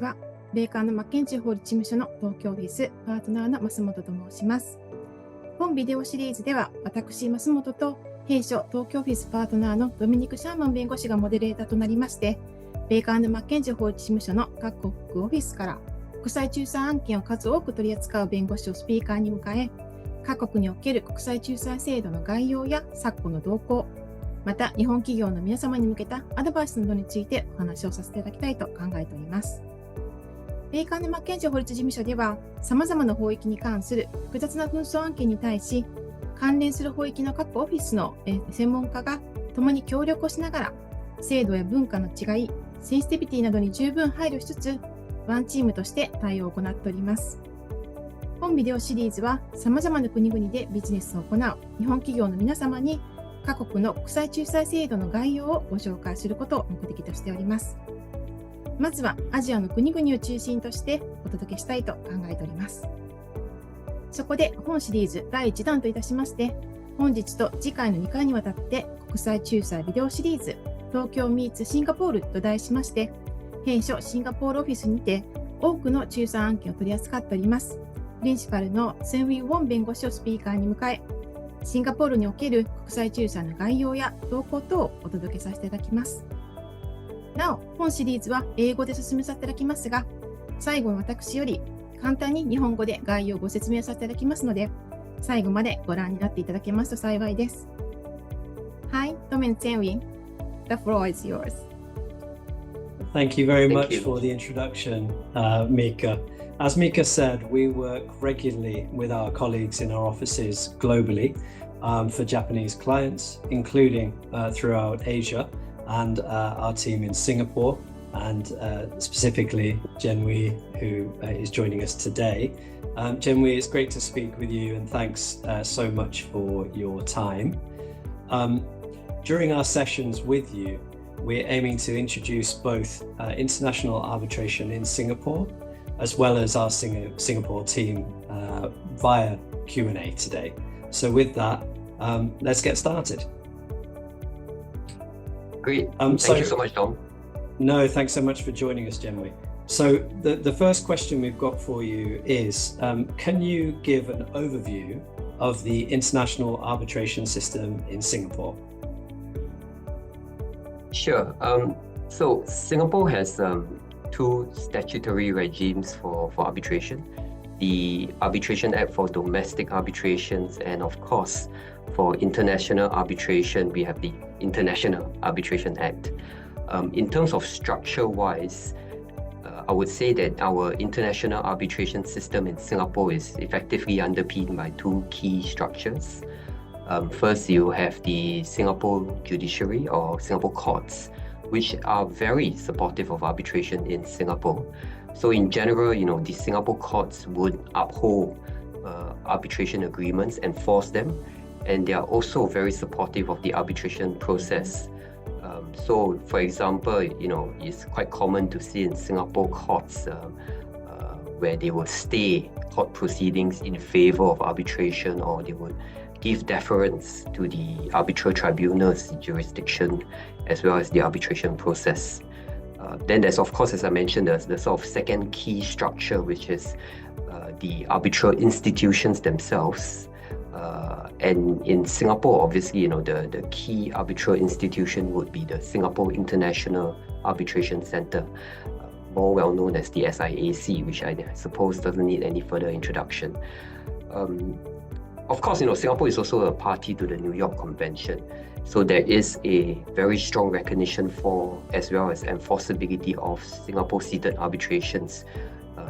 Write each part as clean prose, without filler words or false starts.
は。ベーカーのマッケンジー法律事務所の東京オフィスパートナーのMasumotoと申します。本ビデオシリーズでは、私、Masumotoと弊社東京オフィスパートナーのDominicシャーマン弁護士がモデレーターとなりまして、ベーカーのマッケンジー法律事務所の各国オフィスから国際仲裁案件を数多く取り扱う弁護士をスピーカーに迎え、各国における国際仲裁制度の概要や昨今の動向、また日本企業の皆様に向けたアドバイスなどについてお話をさせていただきたいと考えております。ベーカーのマッケンジー法律事務所では、様々な法域に関する複雑な紛争案件に対し、関連する法域の各オフィスの専門家が共に協力をしながら、制度や文化の違い、センシティビティなどに十分配慮しつつ、ワンチームとして対応を行っております。本ビデオシリーズは、様々な国々でビジネスを行う日本企業の皆様に、各国の国際仲裁制度の概要をご紹介することを目的としております。まずはアジアの国々を中心としてお届けしたいと考えております。そこで本シリーズ第1弾といたしまして、本日と次回の2回にわたって国際仲裁ビデオシリーズ東京ミーツシンガポールと題しまして、弊社シンガポールオフィスにて多くの仲裁案件を取り扱っております、プリンシパルのTjen Wee Wong弁護士をスピーカーに迎え、シンガポールにおける国際仲裁の概要や動向等をお届けさせていただきます。なお、本シリーズは英語で進めさせていただきますが、最後に私より簡単に日本語で概要をご説明させていただきますので、最後までご覧になっていただけますと幸いです。Hi, Dominic Tjen Wee. The floor is yours. Thank you very much for the introduction, Mika. As Mika said, we work regularly with our colleagues in our offices globally for Japanese clients, including throughout Asia, and our team in Singapore, and specifically Tjen Wee, who is joining us today. Tjen Wee, it's great to speak with you, and thanks so much for your time. During our sessions with you, we're aiming to introduce both international arbitration in Singapore, as well as our Singapore team via Q&A today. So with that, let's get started. Great. Thank you so much, Dom. No, thanks so much for joining us, Tjen Wee. So the first question we've got for you is, can you give an overview of the international arbitration system in Singapore? Sure. So Singapore has two statutory regimes for arbitration. The Arbitration Act for domestic arbitrations, and of course, for international arbitration, we have the International Arbitration Act. In terms of structure-wise, I would say that our international arbitration system in Singapore is effectively underpinned by two key structures. First, you have the Singapore judiciary or Singapore courts, which are very supportive of arbitration in Singapore. So in general, the Singapore courts would uphold arbitration agreements, enforce them, and they are also very supportive of the arbitration process. So for example, it's quite common to see in Singapore courts where they will stay court proceedings in favor of arbitration, or they would give deference to the arbitral tribunal's jurisdiction as well as the arbitration process. Then there's, of course, as I mentioned, the sort of second key structure, which is the arbitral institutions themselves. And in Singapore, obviously, the key arbitral institution would be the Singapore International Arbitration Centre, more well known as the SIAC, which I suppose doesn't need any further introduction. Of course, Singapore is also a party to the New York Convention. So there is a very strong recognition for, as well as enforceability of Singapore-seated arbitrations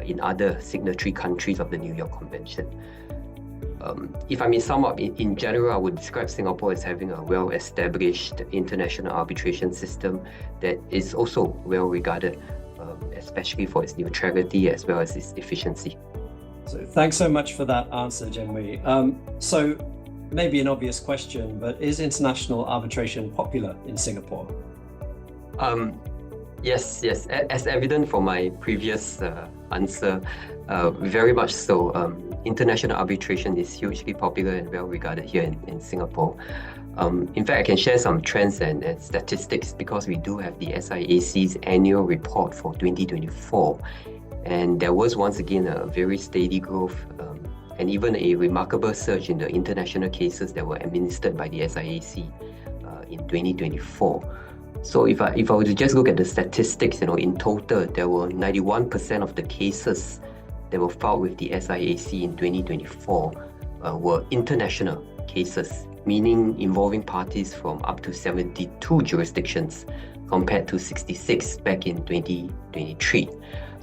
in other signatory countries of the New York Convention. If I may sum up, in general, I would describe Singapore as having a well-established international arbitration system that is also well-regarded, especially for its neutrality as well as its efficiency. So thanks so much for that answer, Tjen Wee. So maybe an obvious question, but is international arbitration popular in Singapore? Yes. As evident from my previous answer, very much so. International arbitration is hugely popular and well regarded here in Singapore. In fact, I can share some trends and statistics because we do have the SIAC's annual report for 2024. And there was once again a very steady growth and even a remarkable surge in the international cases that were administered by the SIAC in 2024. So if I were to just look at the statistics, in total, there were 91% of the cases that were filed with the SIAC in 2024 were international cases, meaning involving parties from up to 72 jurisdictions compared to 66 back in 2023.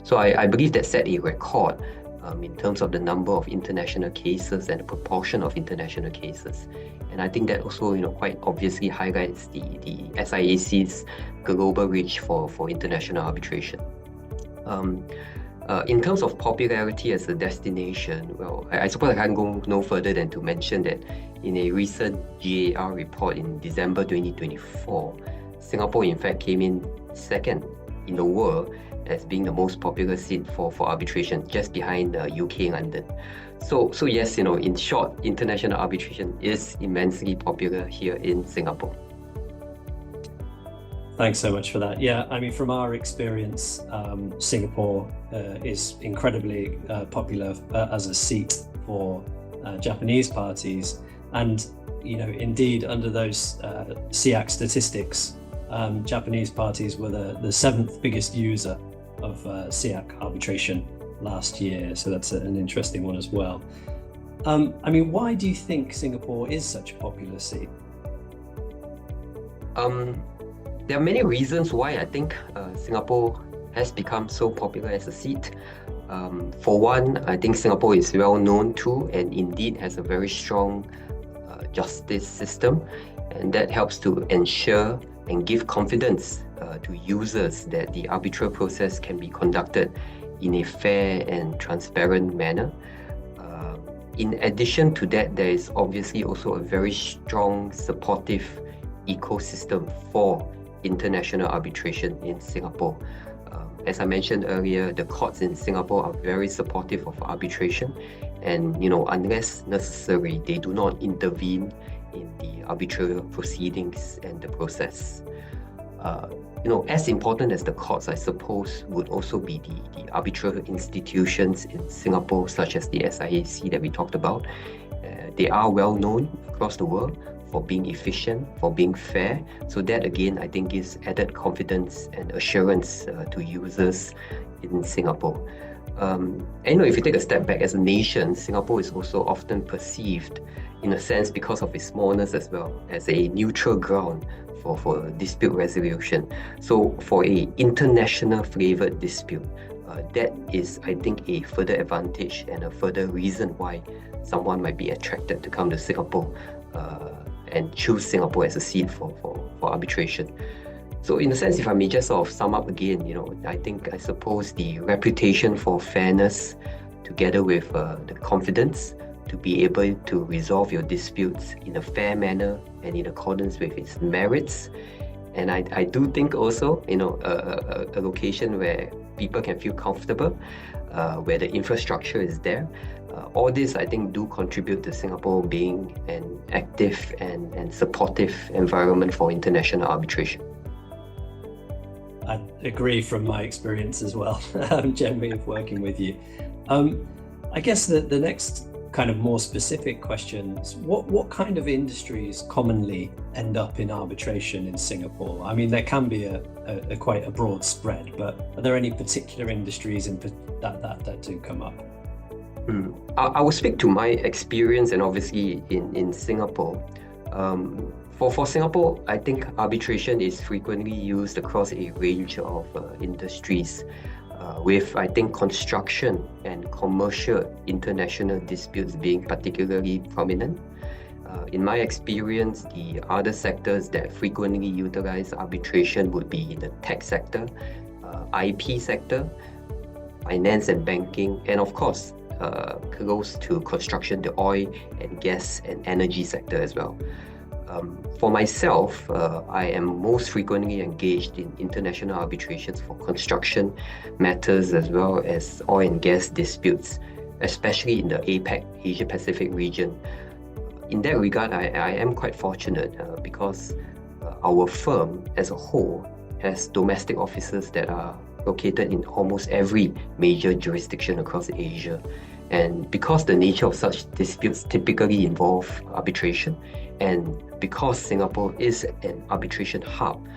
So I believe that set a record in terms of the number of international cases and the proportion of international cases. And I think that also, quite obviously highlights the SIAC's global reach for international arbitration. In terms of popularity as a destination, well, I suppose I can't go no further than to mention that in a recent GAR report in December 2024, Singapore in fact came in second in the world as being the most popular seat for arbitration, just behind the UK London. So yes, in short, international arbitration is immensely popular here in Singapore. Thanks so much for that. Yeah, I mean, from our experience, Singapore is incredibly popular as a seat for Japanese parties. And, indeed, under those SIAC statistics, Japanese parties were the seventh biggest user of SIAC arbitration last year. So that's an interesting one as well. I mean, why do you think Singapore is such a popular seat? There are many reasons why I think Singapore has become so popular as a seat. For one, I think Singapore is well known to and indeed has a very strong justice system, and that helps to ensure and give confidence to users that the arbitral process can be conducted in a fair and transparent manner. In addition to that, there is obviously also a very strong supportive ecosystem for international arbitration in Singapore. As I mentioned earlier, the courts in Singapore are very supportive of arbitration, and unless necessary, they do not intervene in the arbitral proceedings and the process. As important as the courts, I suppose, would also be the arbitral institutions in Singapore, such as the SIAC that we talked about. They are well known across the world for being efficient, for being fair. So that again, I think gives added confidence and assurance to users in Singapore. And if you take a step back as a nation, Singapore is also often perceived, in a sense, because of its smallness as well, as a neutral ground for dispute resolution. So for an international flavored dispute, that is, I think, a further advantage and a further reason why someone might be attracted to come to Singapore and choose Singapore as a seat for arbitration. So in a sense, if I may just sort of sum up again, I suppose the reputation for fairness, together with the confidence to be able to resolve your disputes in a fair manner and in accordance with its merits. And I do think also, a location where people can feel comfortable, where the infrastructure is there. All this, I think, do contribute to Singapore being an active and supportive environment for international arbitration. I agree from my experience as well, generally of working with you. I guess the next kind of more specific questions, what kind of industries commonly end up in arbitration in Singapore? I mean, there can be a quite a broad spread, but are there any particular industries that do come up? I will speak to my experience and obviously in Singapore. For Singapore, I think arbitration is frequently used across a range of industries, with, I think, construction and commercial international disputes being particularly prominent. In my experience, the other sectors that frequently utilize arbitration would be the tech sector, IP sector, finance and banking, and of course, close to construction, the oil and gas and energy sector as well. For myself, I am most frequently engaged in international arbitrations for construction matters as well as oil and gas disputes, especially in the APEC, Asia Pacific region. In that regard, I am quite fortunate because our firm as a whole has domestic offices that are located in almost every major jurisdiction across Asia. And because the nature of such disputes typically involve arbitration, and because Singapore is an arbitration hub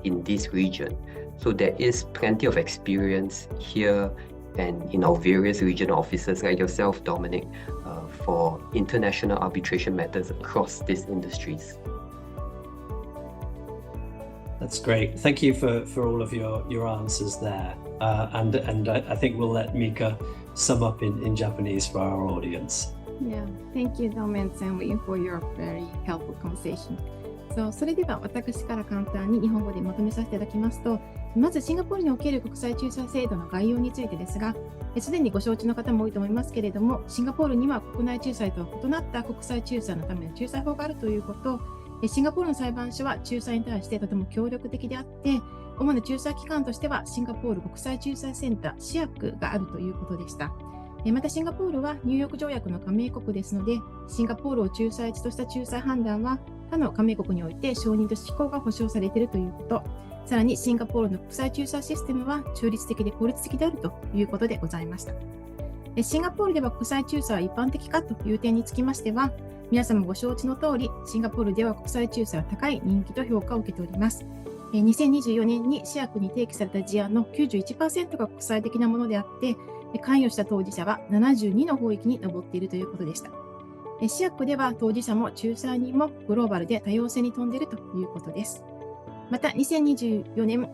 in this region, so there is plenty of experience here and in our various regional offices like yourself, Dominic, for international arbitration matters across these industries. That's great. Thank you for all of your answers there. And I think we'll let Mika sum up in Japanese for our audience. Yeah, thank you, Dominic and Wee, for your very helpful conversation. それでは私から簡単に日本語でまとめさせていただきますと、まずシンガポールにおける国際仲裁制度の概要についてですが、すでにご承知の方も多いと思いますけれども、シンガポールには国内仲裁とは異なった国際仲裁のための仲裁法があるということ、シンガポールの裁判所は仲裁に対してとても協力的であって、主な仲裁機関としてはシンガポール国際仲裁センターシアクがあるということでした。またシンガポールはニューヨーク条約の加盟国ですので、シンガポールを仲裁地とした仲裁判断は他の加盟国において承認と施行が保障されているということ、さらにシンガポールの国際仲裁システムは中立的で効率的であるということでございました。シンガポールでは国際仲裁は一般的かという点につきましては、皆様ご承知の通り、シンガポールでは国際仲裁は高い人気と評価を受けております。2024年にシアクに提起された事案の 91% が国際的なものであって、関与した当事者は72の法域に上っているということでした。シアクでは当事者も仲裁人もグローバルで多様性に富んでいるということです。また2024年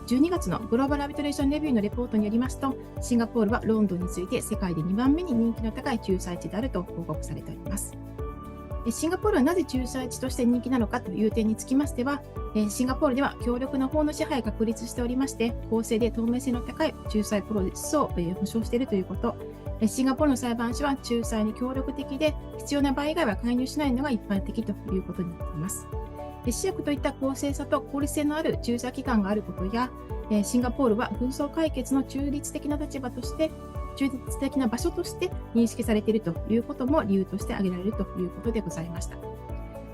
12月のグローバルアビトレーションレビューのレポートによりますと、シンガポールはロンドンに次いで世界で2番目に人気の高い仲裁地であると報告されております。シンガポールはなぜ仲裁地として人気なのかという点につきましては、シンガポールでは強力な法の支配が確立しておりまして、公正で透明性の高い仲裁プロセスを保障しているということ、シンガポールの裁判所は仲裁に協力的で、必要な場合以外は介入しないのが一般的ということになっています。シアクといった公正さと効率性のある仲裁機関があることや、シンガポールは紛争解決の中立的な立場として、中立的な場所として認識されているということも理由として挙げられるということでございました。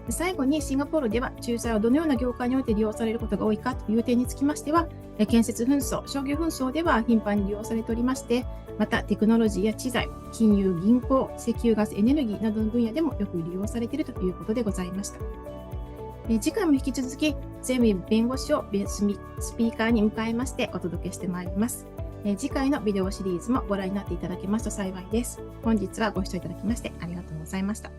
最後にシンガポールでは仲裁はどのような業界において利用されることが多いかという点につきましては、建設紛争、商業紛争では頻繁に利用されておりまして、またテクノロジーや知財、金融、銀行、石油ガス、エネルギーなどの分野でもよく利用されているということでございました。次回も引き続き、全員弁護士をスピーカーに迎えましてお届けしてまいります。次回のビデオシリーズもご覧になっていただけますと幸いです。本日はご視聴いただきましてありがとうございました。